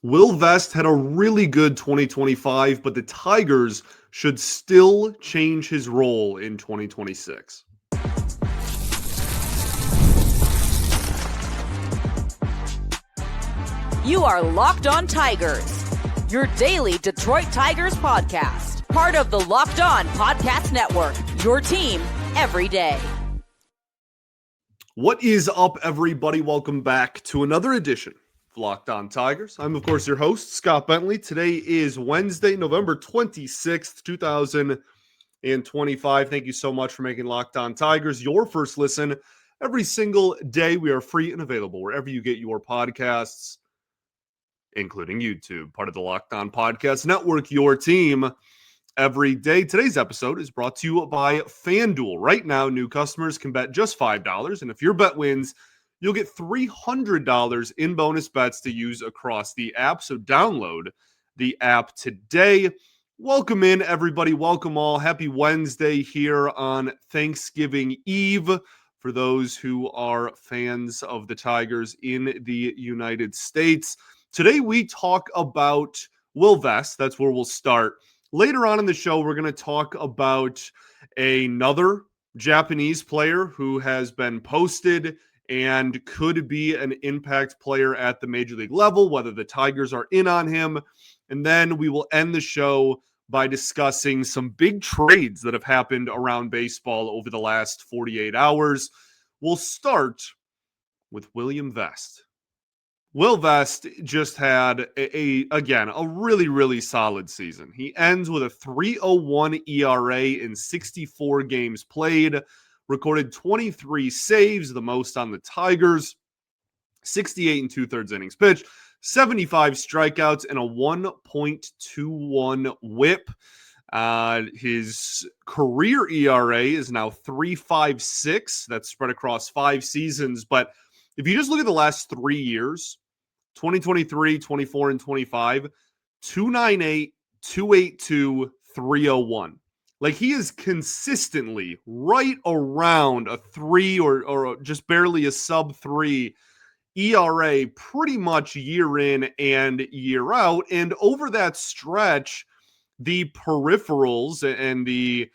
Will Vest had a really good 2025, but the Tigers should still change his role in 2026. You are Locked On Tigers, your daily Detroit Tigers podcast. Part of the Locked On Podcast Network, your team every day. What is up, everybody? Welcome back to another edition of Locked On Tigers. I'm, of course, your host, Scott Bentley. Today is Wednesday, November 26th, 2025. Thank you so much for making Locked On Tigers your first listen every single day. We are free and available wherever you get your podcasts, including YouTube, part of the Locked On Podcast Network, your team every day. Today's episode is brought to you by FanDuel. Right now, new customers can bet just $5, and if your bet wins, you'll get $300 in bonus bets to use across the app. So download the app today. Welcome in, everybody. Welcome all. Happy Wednesday here on Thanksgiving Eve for those who are fans of the Tigers in the United States. Today, we talk about Will Vest. That's where we'll start. Later on in the show, we're going to talk about another Japanese player who has been posted and could be an impact player at the major league level, whether the Tigers are in on him. And then we will end the show by discussing some big trades that have happened around baseball over the last 48 hours. We'll start with William Vest. Will Vest just had a really, really solid season. He ends with a 3.01 ERA in 64 games played, recorded 23 saves, the most on the Tigers, 68 and two-thirds innings pitched, 75 strikeouts, and a 1.21 whip. His career ERA is now 3.56. That's spread across 5 seasons. But if you just look at the last 3 years, 2023, 24, and 25, 298, 282, 301. Like, he is consistently right around a 3 or just barely a sub 3 ERA pretty much year in and year out. And over that stretch, the peripherals and the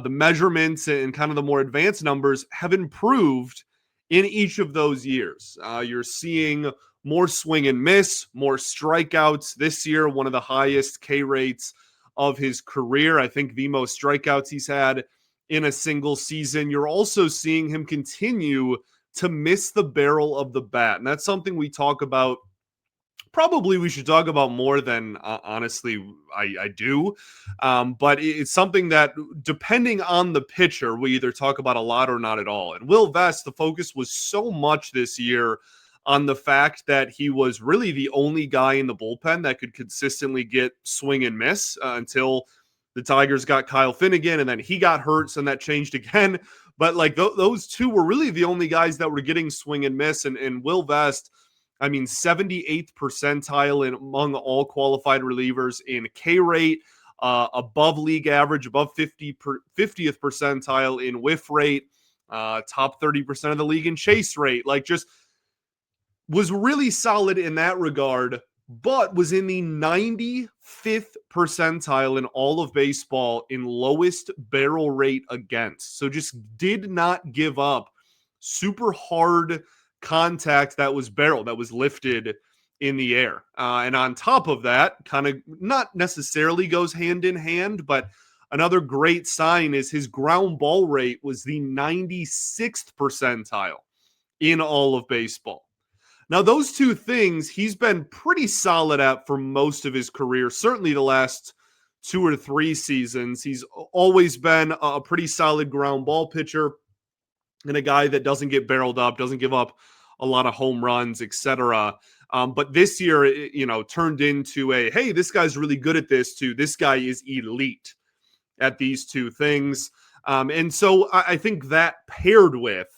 measurements and kind of the more advanced numbers have improved in each of those years. You're seeing more swing and miss, more strikeouts this year, one of the highest K rates of his career. I think the most strikeouts he's had in a single season. You're also seeing him continue to miss the barrel of the bat. And that's something we talk about. Probably we should talk about more than honestly I do. But it's something that, depending on the pitcher, we either talk about a lot or not at all. And Will Vest, the focus was so much this year on the fact that he was really the only guy in the bullpen that could consistently get swing and miss until the Tigers got Kyle Finnegan, and then he got hurt, so that changed again. But like those two were really the only guys that were getting swing and miss. And Will Vest, 78th percentile among all qualified relievers in K rate, above league average, above 50th percentile in whiff rate, top 30% of the league in chase rate. Like, just was really solid in that regard, but was in the 95th percentile in all of baseball in lowest barrel rate against. So just did not give up super hard contact that was barrel, that was lifted in the air. And on top of that, kind of not necessarily goes hand in hand, but another great sign is his ground ball rate was the 96th percentile in all of baseball. Now, those two things he's been pretty solid at for most of his career, certainly the last 2 or 3 seasons. He's always been a pretty solid ground ball pitcher and a guy that doesn't get barreled up, doesn't give up a lot of home runs, etc. But this year, turned into hey, this guy's really good at this too. This guy is elite at these two things. And so I think that, paired with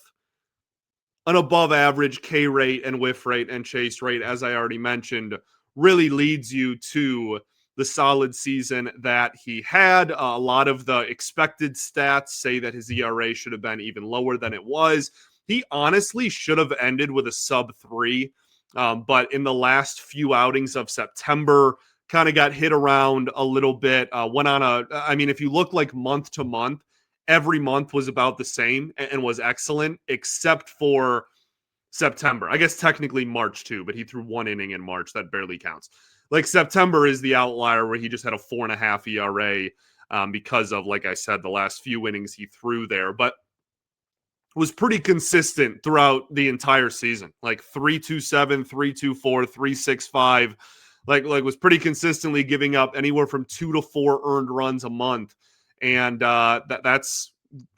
an above average K rate and whiff rate and chase rate, as I already mentioned, really leads you to the solid season that he had. A lot of the expected stats say that his ERA should have been even lower than it was. He honestly should have ended with a sub 3 But in the last few outings of September, kind of got hit around a little bit. Went on if you look like month to month, every month was about the same and was excellent, except for September. I guess technically March too, but he threw 1 inning in March. That barely counts. Like September is the outlier where he just had a 4.5 ERA because of, like I said, the last few innings he threw there. But was pretty consistent throughout the entire season, like 3.27, 3.24, 3.65, like was pretty consistently giving up anywhere from 2 to 4 earned runs a month, and that's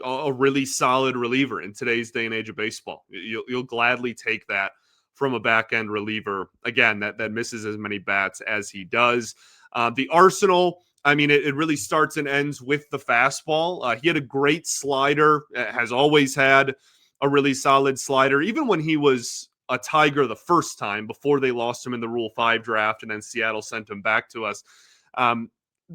a really solid reliever in today's day and age of baseball. You'll gladly take that from a back end reliever again that misses as many bats as he does. The arsenal. I mean, it really starts and ends with the fastball. He had a great slider, has always had a really solid slider, even when he was a Tiger the first time before they lost him in the Rule 5 draft and then Seattle sent him back to us.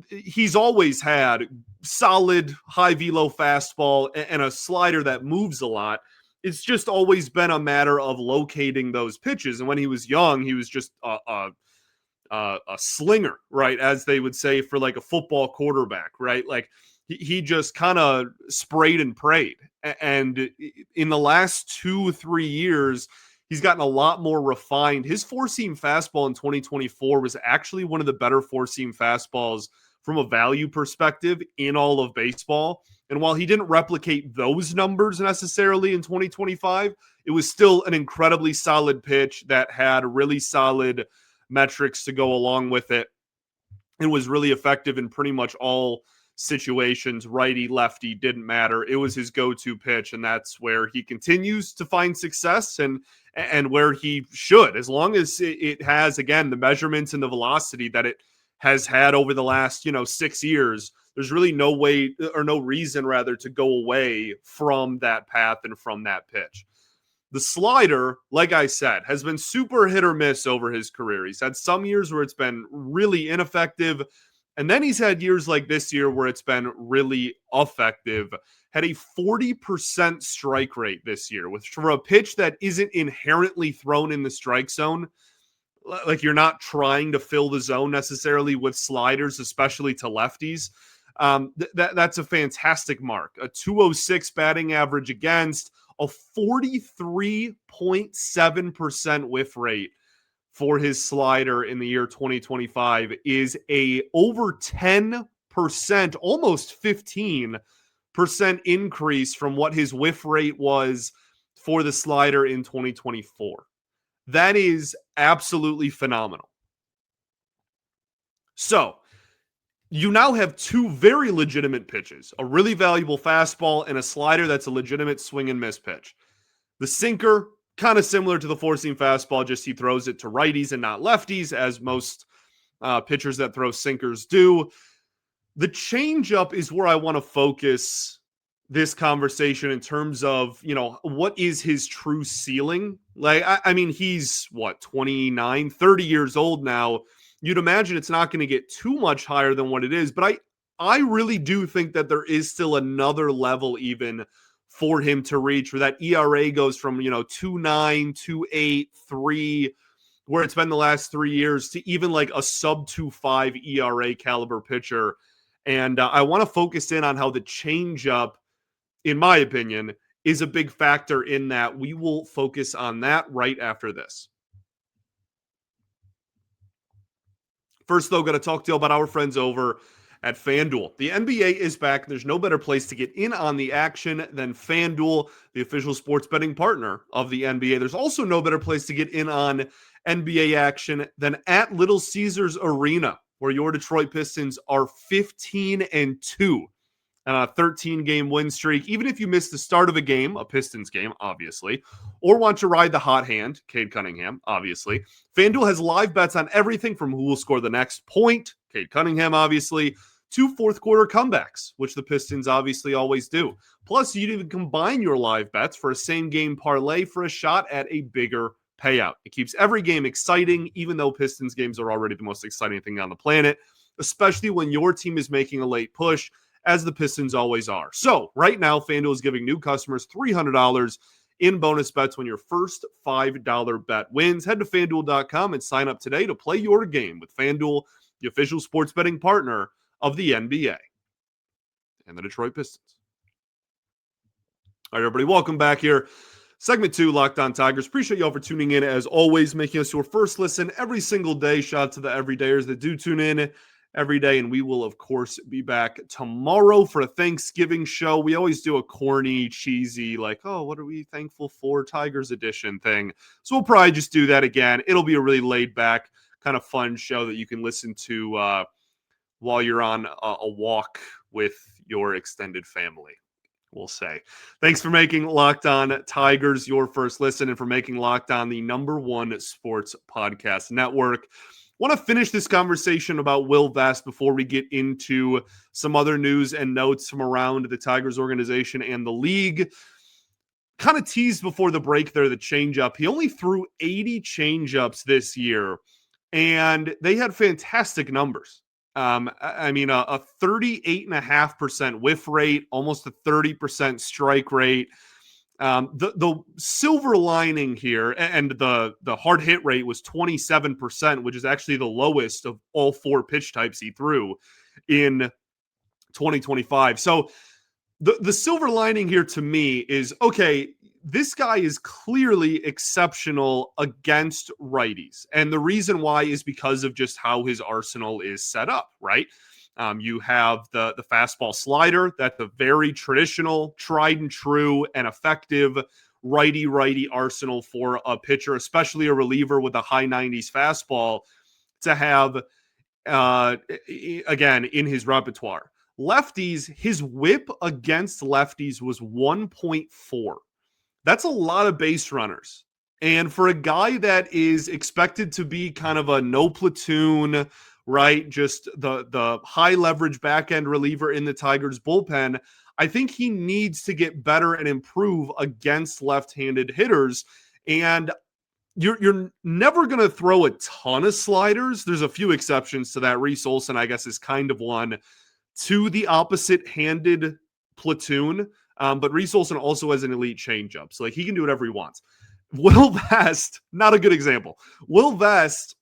He's always had solid high velo fastball and a slider that moves a lot. It's just always been a matter of locating those pitches. And when he was young, he was just a slinger, right? As they would say for like a football quarterback, right? Like he just kind of sprayed and prayed. And in the last 2-3 years, he's gotten a lot more refined. His 4-seam fastball in 2024 was actually one of the better 4-seam fastballs from a value perspective in all of baseball. And while he didn't replicate those numbers necessarily in 2025, it was still an incredibly solid pitch that had really solid metrics to go along with it. It was really effective in pretty much all situations. Righty, lefty, didn't matter. It was his go-to pitch, and that's where he continues to find success and where he should, as long as it has, again, the measurements and the velocity that it has had over the last 6 years. There's really no way or no reason rather to go away from that path and from that pitch. The slider, like I said, has been super hit or miss over his career. He's had some years where it's been really ineffective, and then he's had years like this year where it's been really effective. Had a 40% strike rate this year, which for a pitch that isn't inherently thrown in the strike zone, like you're not trying to fill the zone necessarily with sliders, especially to lefties. That's a fantastic mark. A 206 batting average against, a 43.7% whiff rate for his slider in the year 2025 is a over 10%, almost 15% increase from what his whiff rate was for the slider in 2024. That is absolutely phenomenal. So, you now have two very legitimate pitches, a really valuable fastball and a slider that's a legitimate swing and miss pitch. The sinker, kind of similar to the 4-seam fastball, just he throws it to righties and not lefties, as most pitchers that throw sinkers do. The changeup is where I want to focus this conversation in terms of, what is his true ceiling? Like, I mean, he's 29, 30 years old now. You'd imagine it's not going to get too much higher than what it is, but I really do think that there is still another level even for him to reach, where that ERA goes from 2.9, 2.8, 3, where it's been the last 3 years, to even like a sub 2.5 ERA caliber pitcher. And I want to focus in on how the changeup, in my opinion, is a big factor in that. We will focus on that right after this. First, though, got to talk to you about our friends over at FanDuel. The NBA is back. There's no better place to get in on the action than FanDuel, the official sports betting partner of the NBA. There's also no better place to get in on NBA action than at Little Caesars Arena, where your Detroit Pistons are 15-2 on a 13-game win streak. Even if you miss the start of a game, a Pistons game, obviously, or want to ride the hot hand, Cade Cunningham, obviously, FanDuel has live bets on everything from who will score the next point, Cade Cunningham, obviously, to fourth quarter comebacks, which the Pistons obviously always do. Plus, you'd even combine your live bets for a same-game parlay for a shot at a bigger payout. It keeps every game exciting, even though Pistons games are already the most exciting thing on the planet, especially when your team is making a late push, as the Pistons always are. So, right now, FanDuel is giving new customers $300 in bonus bets when your first $5 bet wins. Head to FanDuel.com and sign up today to play your game with FanDuel, the official sports betting partner of the NBA and the Detroit Pistons. All right, everybody, welcome back here. Segment 2, Locked On Tigers. Appreciate y'all for tuning in, as always, making us your first listen every single day. Shout out to the everydayers that do tune in every day, and we will, of course, be back tomorrow for a Thanksgiving show. We always do a corny, cheesy, like, oh, what are we thankful for, Tigers edition thing. So we'll probably just do that again. It'll be a really laid-back, kind of fun show that you can listen to while you're on a walk with your extended family, we'll say. Thanks for making Locked On Tigers your first listen and for making Locked On the #1 sports podcast network. Want to finish this conversation about Will Vest before we get into some other news and notes from around the Tigers organization and the league. Kind of teased before the break there, the changeup. He only threw 80 changeups this year, and they had fantastic numbers. I mean, a 38.5% whiff rate, almost a 30% strike rate. The silver lining here, and the hard hit rate was 27%, which is actually the lowest of all 4 pitch types he threw in 2025. So the silver lining here to me is, okay, this guy is clearly exceptional against righties. And the reason why is because of just how his arsenal is set up, right? You have the fastball slider. That's a very traditional, tried and true, and effective righty arsenal for a pitcher, especially a reliever with a high 90s fastball, to have, again, in his repertoire. Lefties, his whip against lefties was 1.4. That's a lot of base runners. And for a guy that is expected to be kind of a no platoon, right, just the high leverage back end reliever in the Tigers bullpen, I think he needs to get better and improve against left-handed hitters. And you're never going to throw a ton of sliders. There's a few exceptions to that. Reese Olson, I guess, is kind of one, to the opposite-handed platoon. But Reese Olson also has an elite changeup, so like he can do whatever he wants. Will Vest, not a good example. Will Vest,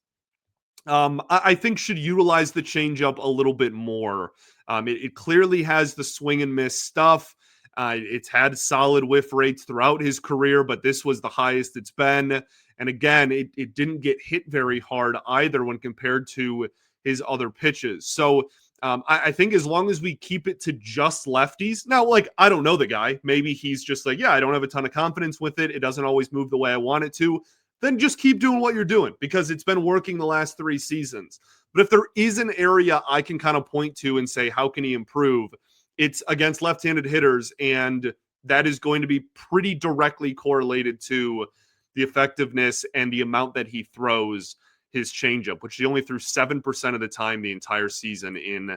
I think, should utilize the changeup a little bit more. It clearly has the swing and miss stuff. It's had solid whiff rates throughout his career, but this was the highest it's been. And again, it didn't get hit very hard either when compared to his other pitches. So I think as long as we keep it to just lefties, now, like, I don't know the guy. Maybe he's just like, yeah, I don't have a ton of confidence with it. It doesn't always move the way I want it to. Then just keep doing what you're doing because it's been working the last 3 seasons. But if there is an area I can kind of point to and say, how can he improve? It's against left-handed hitters, and that is going to be pretty directly correlated to the effectiveness and the amount that he throws his changeup, which he only threw 7% of the time the entire season in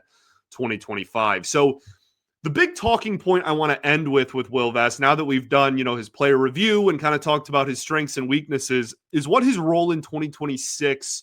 2025. So the big talking point I want to end with Will Vest, now that we've done, his player review and kind of talked about his strengths and weaknesses, is what his role in 2026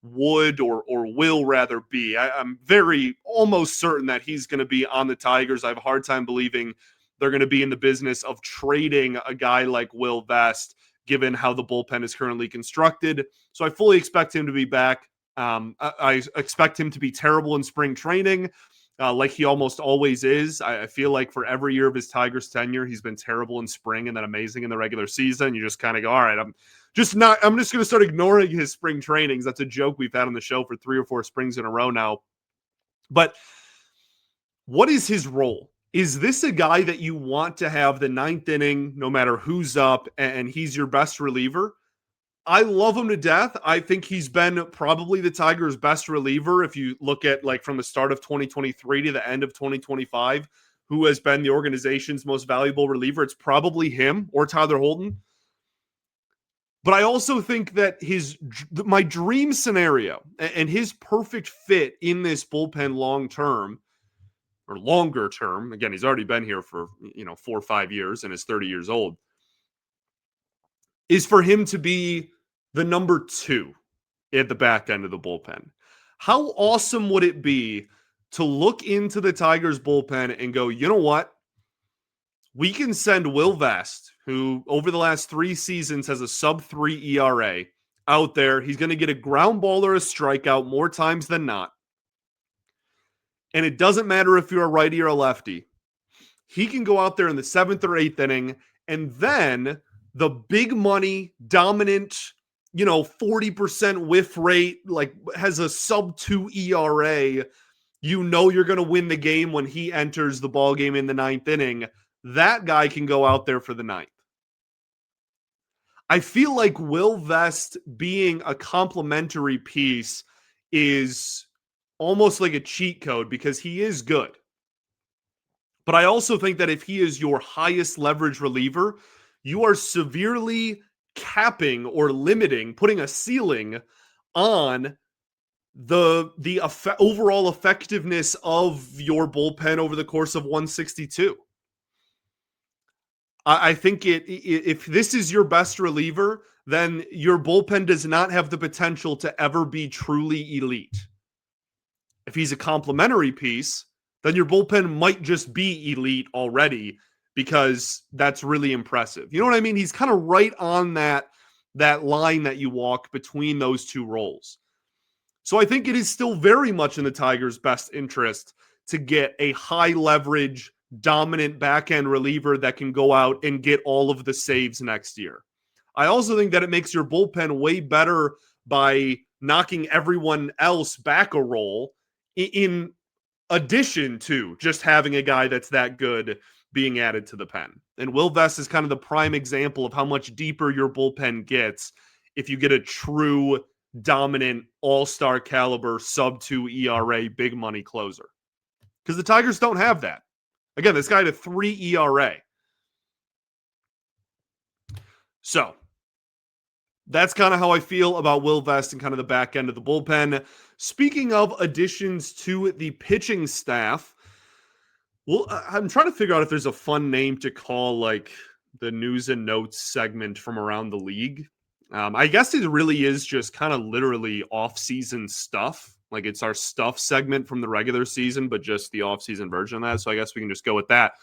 would or will rather be. I'm very almost certain that he's going to be on the Tigers. I have a hard time believing they're going to be in the business of trading a guy like Will Vest, given how the bullpen is currently constructed. So I fully expect him to be back. I expect him to be terrible in spring training, like he almost always is. I feel like for every year of his Tigers tenure, he's been terrible in spring and then amazing in the regular season. You just kind of go, all right, I'm just going to start ignoring his spring trainings. That's a joke we've had on the show for 3 or 4 springs in a row now. But what is his role? Is this a guy that you want to have the 9th inning, no matter who's up, and he's your best reliever? I love him to death. I think he's been probably the Tigers' best reliever. If you look at like from the start of 2023 to the end of 2025, who has been the organization's most valuable reliever, it's probably him or Tyler Holton. But I also think that my dream scenario and his perfect fit in this bullpen long-term, or longer term, again, he's already been here for 4 or 5 years and is 30 years old, is for him to be the number 2 at the back end of the bullpen. How awesome would it be to look into the Tigers bullpen and go, you know what? We can send Will Vest, who over the last 3 seasons has a sub-3 ERA, out there. He's going to get a ground ball or a strikeout more times than not. And it doesn't matter if you're a righty or a lefty. He can go out there in the 7th or 8th inning, and then the big money, dominant, 40% whiff rate, like has a sub-2 ERA, you're going to win the game when he enters the ball game in the 9th inning. That guy can go out there for the 9th. I feel like Will Vest being a complementary piece is almost like a cheat code because he is good. But I also think that if he is your highest leverage reliever, you are severely capping or limiting, putting a ceiling on the overall effectiveness of your bullpen over the course of 162. I think if this is your best reliever, then your bullpen does not have the potential to ever be truly elite. If he's a complementary piece, then your bullpen might just be elite already because that's really impressive. You know what I mean? He's kind of right on that line that you walk between those two roles. So I think it is still very much in the Tigers' best interest to get a high leverage, dominant back-end reliever that can go out and get all of the saves next year. I also think that it makes your bullpen way better by knocking everyone else back a roll in addition to just having a guy that's that good being added to the pen. And Will Vest is kind of the prime example of how much deeper your bullpen gets if you get a true dominant all-star caliber sub-2 ERA big money closer. Because the Tigers don't have that. Again, this guy had a 3 ERA. So that's kind of how I feel about Will Vest and kind of the back end of the bullpen. Speaking of additions to the pitching staff, well, I'm trying to figure out if there's a fun name to call like the news and notes segment from around the league. I guess it really is just kind of literally off-season stuff. Like it's our stuff segment from the regular season, but just the off-season version of that. So I guess we can just go with that.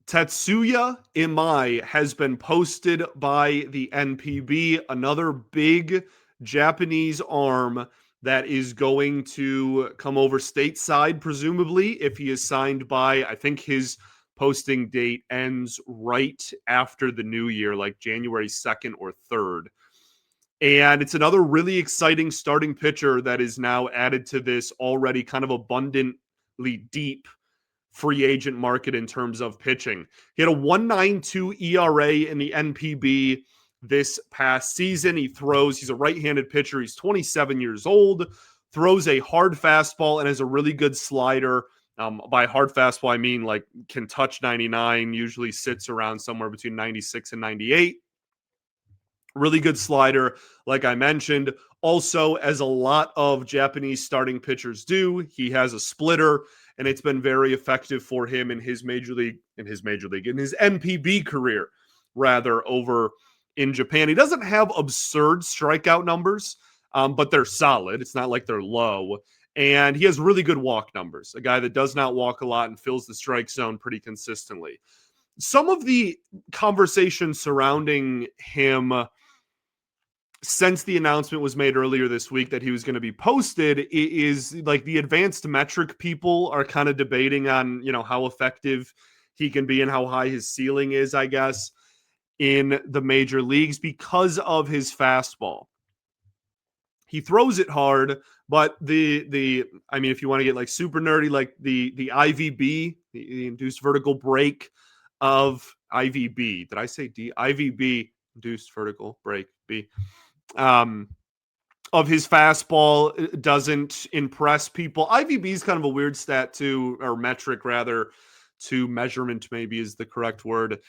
Tetsuya Imai has been posted by the NPB, another big Japanese arm that is going to come over stateside, presumably, if he is signed by, I think his posting date ends right after the new year, like January 2nd or 3rd. And it's another really exciting starting pitcher that is now added to this already kind of abundantly deep free agent market in terms of pitching. He had a 1.92 ERA in the NPB this past season. He's a right-handed pitcher. He's 27 years old, throws a hard fastball and has a really good slider. By hard fastball, I mean like can touch 99, usually sits around somewhere between 96 and 98. Really good slider, like I mentioned. Also, as a lot of Japanese starting pitchers do, he has a splitter, and it's been very effective for him in his NPB career, rather, over in Japan. He doesn't have absurd strikeout numbers, but they're solid. It's not like they're low. And he has really good walk numbers, a guy that does not walk a lot and fills the strike zone pretty consistently. Some of the conversation surrounding him since the announcement was made earlier this week that he was going to be posted is like the advanced metric people are kind of debating on, how effective he can be and how high his ceiling is, I guess, in the major leagues because of his fastball. He throws it hard, but if you want to get like super nerdy, like the IVB, the induced vertical break of IVB. Did I say D? IVB, induced vertical break B. Of his fastball doesn't impress people. IVB is kind of a weird stat too, or metric rather, to measurement maybe is the correct word.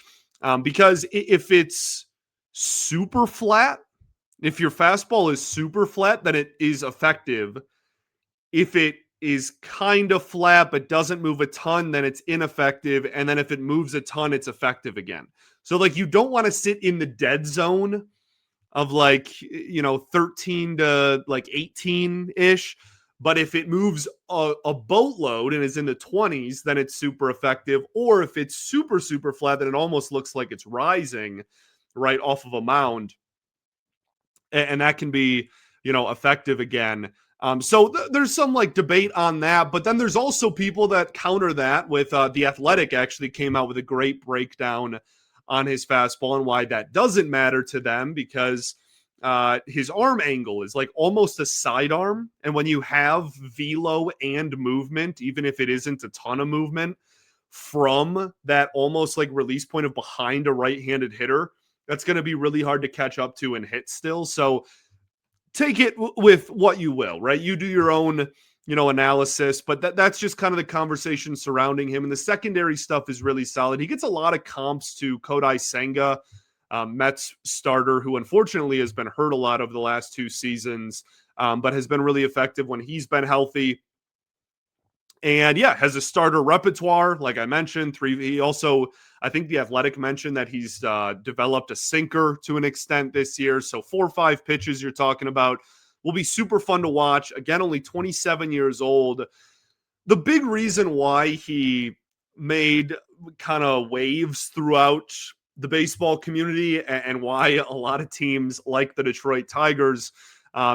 Because if it's super flat, if your fastball is super flat, then it is effective. If it is kind of flat but doesn't move a ton, then it's ineffective. And then if it moves a ton, it's effective again. So like you don't want to sit in the dead zone of 13 to 18-ish, But if it moves a boatload and is in the 20s, then it's super effective. Or if it's super, super flat, then it almost looks like it's rising right off of a mound. And that can be, effective again. So there's some like debate on that. But then there's also people that counter that with The Athletic actually came out with a great breakdown on his fastball and why that doesn't matter to them, because his arm angle is like almost a sidearm. And when you have velo and movement, even if it isn't a ton of movement from that almost like release point of behind a right-handed hitter, that's going to be really hard to catch up to and hit still. So take it with what you will, right? You do your own, analysis, but that's just kind of the conversation surrounding him. And the secondary stuff is really solid. He gets a lot of comps to Kodai Senga, Mets starter, who unfortunately has been hurt a lot over the last 2 seasons, but has been really effective when he's been healthy. And yeah, has a starter repertoire, like I mentioned. He also, I think The Athletic mentioned that he's developed a sinker to an extent this year. So 4 or 5 pitches you're talking about will be super fun to watch. Again, only 27 years old. The big reason why he made kind of waves throughout the baseball community and why a lot of teams like the Detroit Tigers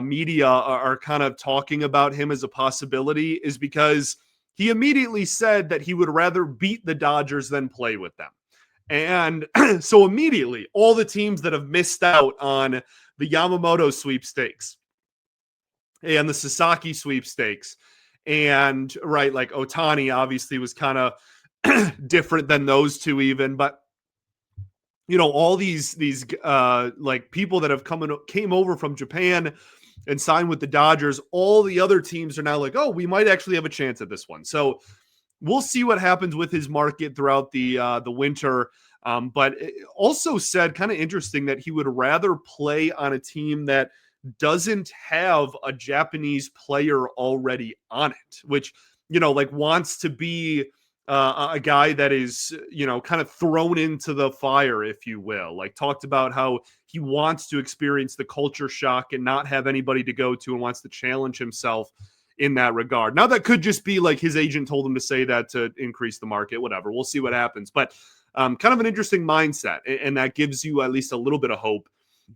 media are kind of talking about him as a possibility is because he immediately said that he would rather beat the Dodgers than play with them. And so immediately, all the teams that have missed out on the Yamamoto sweepstakes and the Sasaki sweepstakes, and right, like Ohtani obviously was kind of different than those two even, but all these like people that have came over from Japan and signed with the Dodgers, all the other teams are now like, oh, we might actually have a chance at this one. So we'll see what happens with his market throughout the winter. But it also said, kind of interesting, that he would rather play on a team that doesn't have a Japanese player already on it, which, like wants to be a guy that is, kind of thrown into the fire, if you will. Like talked about how he wants to experience the culture shock and not have anybody to go to and wants to challenge himself in that regard. Now, that could just be like his agent told him to say that to increase the market, whatever. We'll see what happens. But kind of an interesting mindset. And that gives you at least a little bit of hope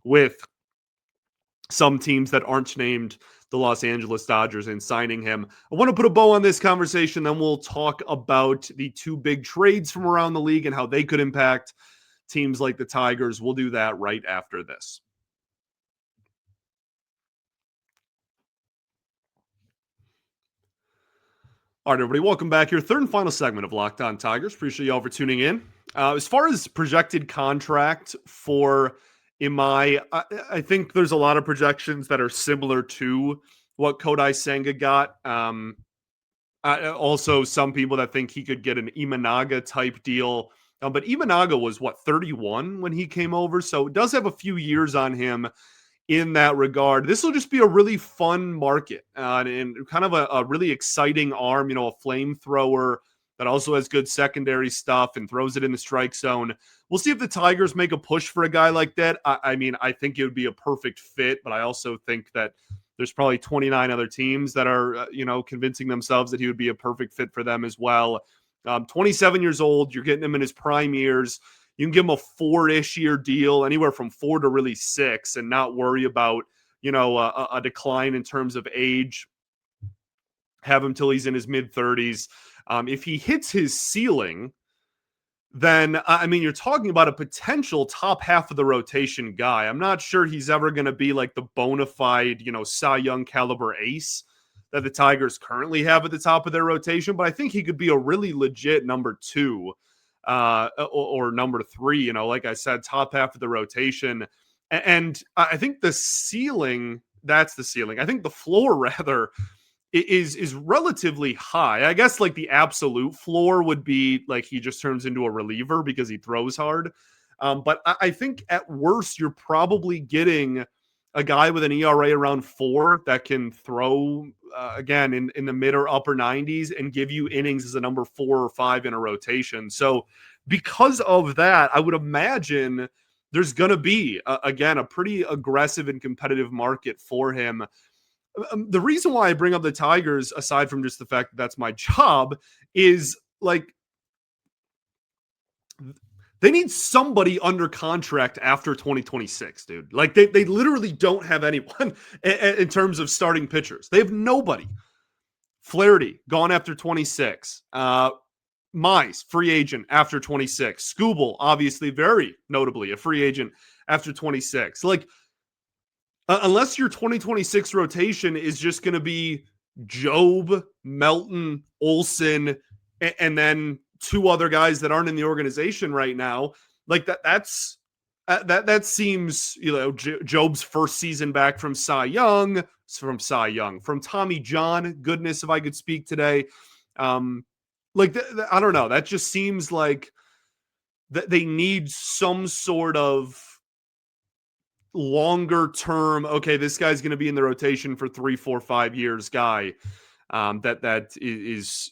with some teams that aren't named the Los Angeles Dodgers in signing him. I want to put a bow on this conversation, then we'll talk about the 2 big trades from around the league and how they could impact teams like the Tigers. We'll do that right after this. All right, everybody, welcome back here. 3rd and final segment of Locked On Tigers. Appreciate y'all for tuning in. As far as projected contract for Imai, I think there's a lot of projections that are similar to what Kodai Senga got. Also, some people that think he could get an Imanaga type deal. But Imanaga was, 31 when he came over? So it does have a few years on him in that regard. This will just be a really fun market and kind of a really exciting arm, a flamethrower that also has good secondary stuff and throws it in the strike zone. We'll see if the Tigers make a push for a guy like that. I mean, I think it would be a perfect fit, but I also think that there's probably 29 other teams that are, convincing themselves that he would be a perfect fit for them as well. 27 years old, you're getting him in his prime years. You can give him a 4-ish year deal, anywhere from 4 to really 6, and not worry about, a decline in terms of age. Have him till he's in his mid-30s. If he hits his ceiling, then, you're talking about a potential top half of the rotation guy. I'm not sure he's ever going to be like the bona fide, Cy Young caliber ace that the Tigers currently have at the top of their rotation, but I think he could be a really legit number 2 or number 3, like I said, top half of the rotation. And I think the ceiling, that's the ceiling. I think the floor rather is relatively high. I guess like the absolute floor would be like he just turns into a reliever because he throws hard. But I think at worst, you're probably getting a guy with an ERA around 4 that can throw again in the mid or upper 90s and give you innings as a number 4 or 5 in a rotation. So because of that, I would imagine there's going to be, again, a pretty aggressive and competitive market for him. The reason why I bring up the Tigers, aside from just the fact that that's my job, is like they need somebody under contract after 2026, dude. Like they literally don't have anyone in terms of starting pitchers. They have nobody. Flaherty gone after 26. Mize, free agent after 26. Skubal, obviously, very notably a free agent after 26. Like, unless your 2026 rotation is just going to be Job, Melton, Olsen, and then two other guys that aren't in the organization right now, like that seems, Job's first season back from from Tommy John. Goodness, if I could speak today. I don't know. That just seems like that they need some sort of longer term. Okay, this guy's going to be in the rotation for 3, 4, 5 years guy. That is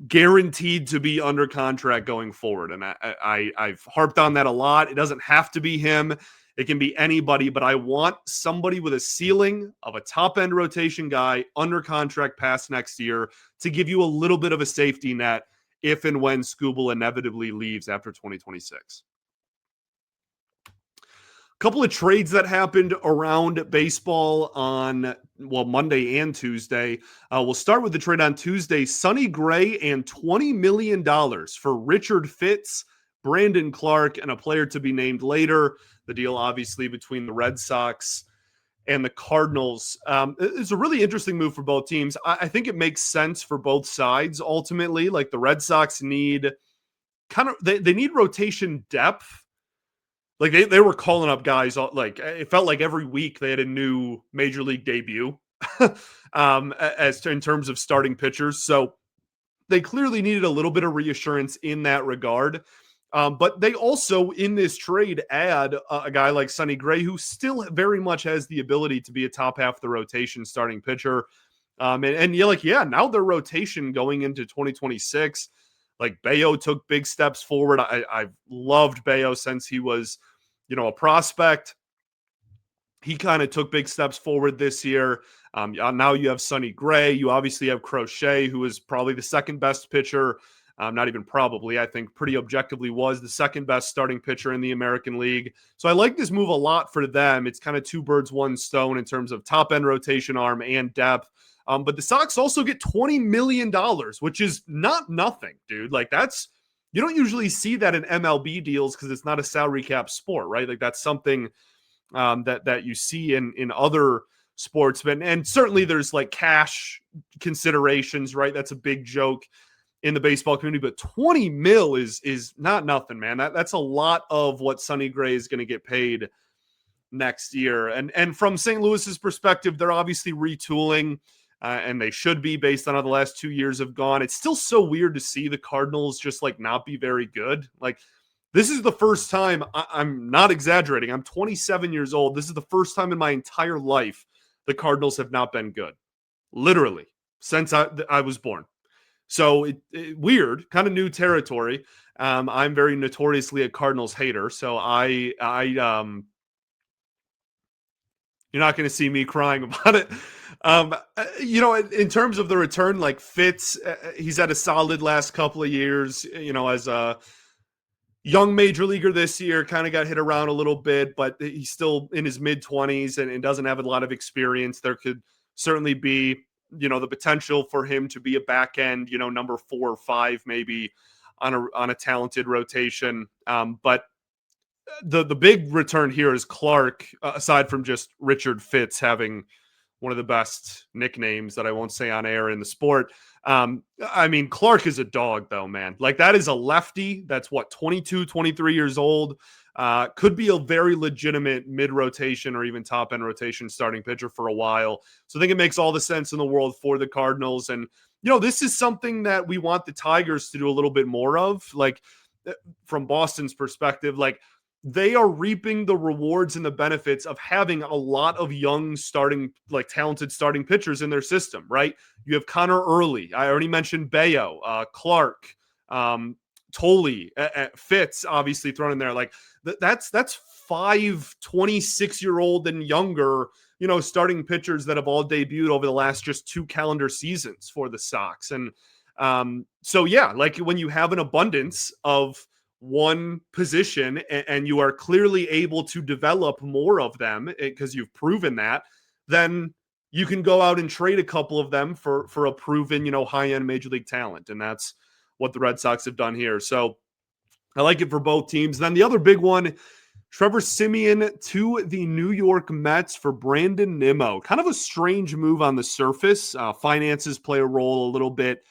guaranteed to be under contract going forward. And I've harped on that a lot. It doesn't have to be him. It can be anybody, but I want somebody with a ceiling of a top end rotation guy under contract past next year to give you a little bit of a safety net if and when Skubal inevitably leaves after 2026. Couple of trades that happened around baseball on Monday and Tuesday. We'll start with the trade on Tuesday. Sonny Gray and $20 million for Richard Fitz, Brandon Clark, and a player to be named later. The deal obviously between the Red Sox and the Cardinals. It's a really interesting move for both teams. I think it makes sense for both sides ultimately. Like the Red Sox need they need rotation depth. Like they were calling up guys, like it felt like every week they had a new major league debut in terms of starting pitchers. So they clearly needed a little bit of reassurance in that regard. But they also, in this trade, add a guy like Sonny Gray, who still very much has the ability to be a top half of the rotation starting pitcher. And you're like, yeah, now their rotation going into 2026, like Bayo took big steps forward. I've loved Bayo since he was, a prospect. He kind of took big steps forward this year. Now you have Sonny Gray. You obviously have Crochet, who is probably the second best pitcher. Not even probably, I think pretty objectively was the second best starting pitcher in the American League. So I like this move a lot for them. It's kind of two birds, one stone in terms of top end rotation arm and depth. But the Sox also get $20 million, which is not nothing, dude. Like you don't usually see that in MLB deals because it's not a salary cap sport, right? Like that's something that you see in other sports. And certainly there's like cash considerations, right? That's a big joke in the baseball community, but 20 mil is not nothing, man. That's a lot of what Sonny Gray is going to get paid next year. And from St. Louis's perspective, they're obviously retooling, and they should be based on how the last 2 years have gone. It's still so weird to see the Cardinals just like not be very good. Like this is the first time, I'm not exaggerating, I'm 27 years old. This is the first time in my entire life the Cardinals have not been good. Literally, since I was born. So it weird, kind of new territory. I'm very notoriously a Cardinals hater, so I you're not going to see me crying about it. In terms of the return, like Fitz, he's had a solid last couple of years. As a young major leaguer this year, kind of got hit around a little bit, but he's still in his mid-20s and doesn't have a lot of experience. There could certainly be the potential for him to be a back end, number 4 or 5, maybe on a talented rotation. But the big return here is Clark, aside from just Richard Fitz having one of the best nicknames that I won't say on air in the sport. Clark is a dog though, man. Like that is a lefty. That's 22, 23 years old. Could be a very legitimate mid-rotation or even top-end rotation starting pitcher for a while. So I think it makes all the sense in the world for the Cardinals. And, this is something that we want the Tigers to do a little bit more of. Like, from Boston's perspective, like, they are reaping the rewards and the benefits of having a lot of young talented starting pitchers in their system, right? You have Connor Early. I already mentioned Bayo, Clark, Tolley, Fitz, obviously thrown in there. Like that's 5 26-year-old and younger starting pitchers that have all debuted over the last just 2 calendar seasons for the Sox. And so, yeah, like when you have an abundance of one position and you are clearly able to develop more of them because you've proven that, then you can go out and trade a couple of them for a proven, high-end major league talent. And that's what the Red Sox have done here. So I like it for both teams. Then the other big one, Trevor Simeon to the New York Mets for Brandon Nimmo. Kind of a strange move on the surface. Finances play a role a little bit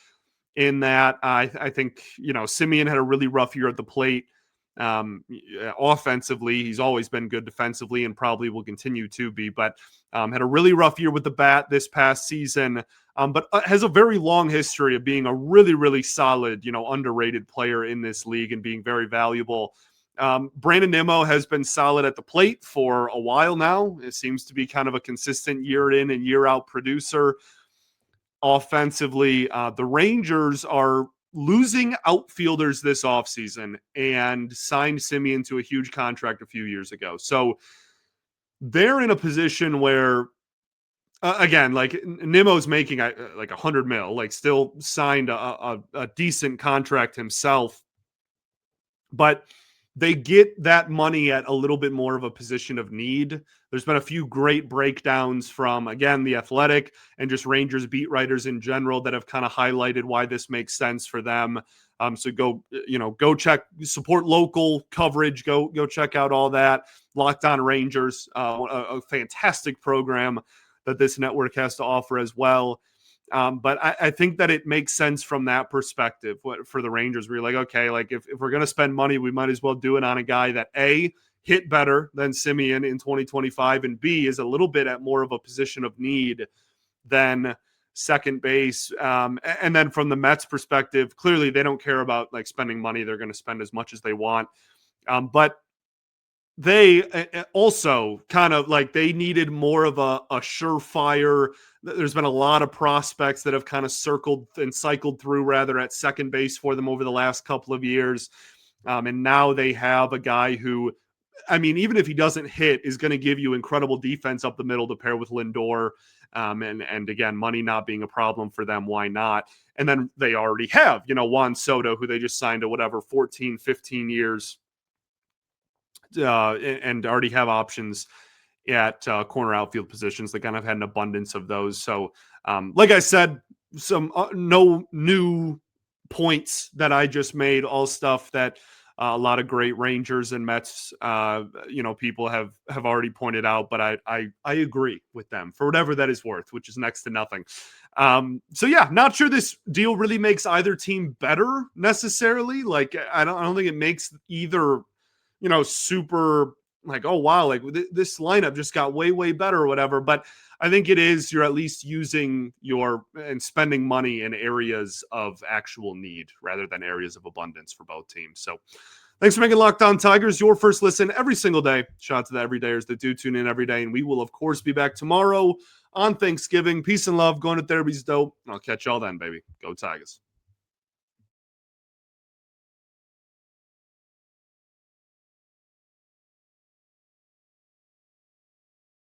in that. I think, Simeon had a really rough year at the plate. Offensively, he's always been good defensively and probably will continue to be, but had a really rough year with the bat this past season, but has a very long history of being a really, really solid, underrated player in this league and being very valuable. Brandon Nimmo has been solid at the plate for a while now. It seems to be kind of a consistent year in and year out producer. Offensively, the Rangers are losing outfielders this offseason and signed Simeon to a huge contract a few years ago. So they're in a position where, again, like Nimmo's making like $100 million, like still signed a decent contract himself, but they get that money at a little bit more of a position of need. There's been a few great breakdowns from, again, The Athletic and just Rangers beat writers in general that have kind of highlighted why this makes sense for them. So go check, support local coverage. Go check out all that. Locked On Rangers, a fantastic program that this network has to offer as well. But I think that it makes sense from that perspective for the Rangers. We're like, okay, like if we're going to spend money, we might as well do it on a guy that A, hit better than Simeon in 2025, and B, is a little bit at more of a position of need than second base. And then from the Mets perspective, clearly they don't care about like spending money. They're going to spend as much as they want. But they also kind of like they needed more of a surefire. There's been a lot of prospects that have kind of circled and cycled through rather at second base for them over the last couple of years. And now they have a guy who, I mean, even if he doesn't hit, is going to give you incredible defense up the middle to pair with Lindor. And again, money not being a problem for them, why not? And then they already have, Juan Soto, who they just signed to 14, 15 years. And already have options at corner outfield positions. They kind of had an abundance of those. So, like I said, some no new points that I just made, all stuff that a lot of great Rangers and Mets, people have already pointed out, but I agree with them for whatever that is worth, which is next to nothing. So yeah, not sure this deal really makes either team better necessarily. Like, I don't think it makes either, super like, oh wow, like this lineup just got way, way better or whatever. But I think it is, you're at least using and spending money in areas of actual need rather than areas of abundance for both teams. So thanks for making Locked On Tigers your first listen every single day. Shout out to the everydayers that do tune in every day. And we will, of course, be back tomorrow on Thanksgiving. Peace and love. Going to therapy's dope. I'll catch y'all then, baby. Go Tigers.